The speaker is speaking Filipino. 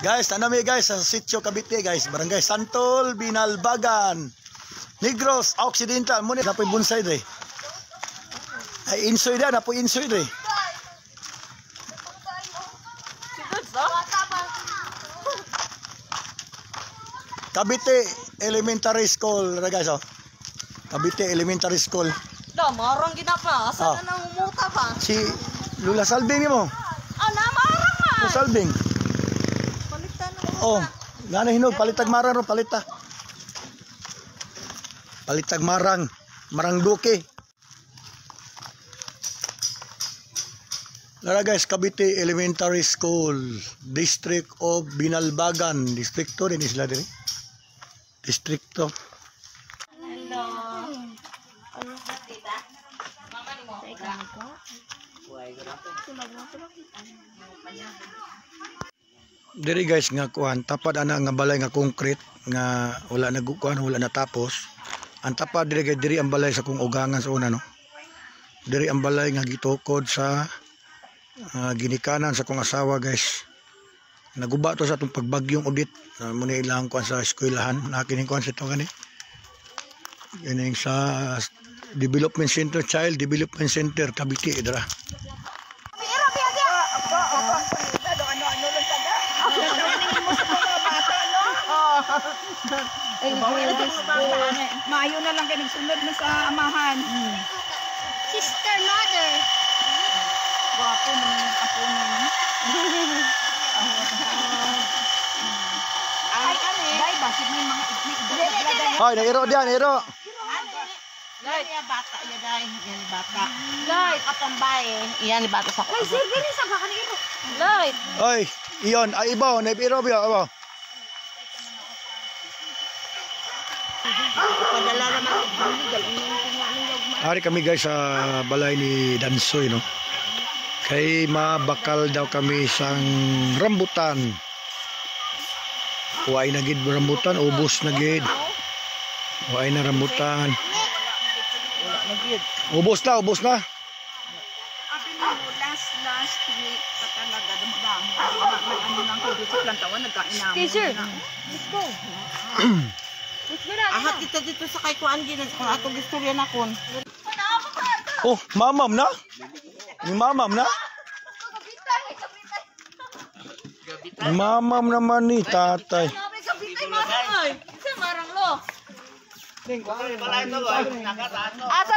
Guys, tanami guys sa Sitio Cavite guys, Barangay Santol, Binalbagan, Negros Occidental. Muna napoy bonsai dre. Ay insoy da, napoy insoy dre. Cavite Elementary School ra guys oh. Cavite Elementary School. Da, marang gina pa. Asa na nang umuta pa? Si Lula Salbing mo. Na marang ma. Salbing. Palitan na. Oh, ngana hinog palitag marang ro palita. Palitag marang, marangduke. Lara guys, Cavite Elementary School, District of Binalbagan, distrito din sila diri. Distrito. Hello. Ano ba tita? Mama ni mo. Diri guys nga kuan, tapad ana nga balay nga concrete nga wala nagukuan, wala natapos. Ang tapad diri guys, diri ang balay sa kung ugangan sa una no. Diri ang balay nga gitukod sa ginikanan sa kong asawa guys. Naguba to sa itong pagbagyong audit. Muna ilang kuan sa eskwelahan. Nakining kuan sa ito gani. Ganing sa Development Center, Child Development Center, Cavite, Idra. Maayo na lang kayo nagsunod na sa amahan. Sister mother. Gwapo naman yung apo niya. Ay, dahil bakit may mga idol. Hoy, nairo diyan, nairo. Light. Yan bata, yan dahil. Yan bata. Light. Katambay. Yan bata sa kubo. Sir, dili sa baka nito. Light. Hoy, iyon, ay ibaw, naibiro biyo, ibaw. Padala naman. Ari kami guys sa balay ni Dansoy no. Kay mabakal daw kami sang rambutan. Huwag na gid rambutan, ubos na gid. Huwag na rambutan. Ubos na, ubos na. Abi mo, last week pa talaga dumadami. Ano lang ko dito sa plantawan, nagkainamo. Okay, sir. Let's go. Let's go na. Ahat dito sa kay Kuan gina kung atong istorya na kon. Oh, mamam na? Ni mamam na? Ni mamam naman ni tatay. Marang lo. Asa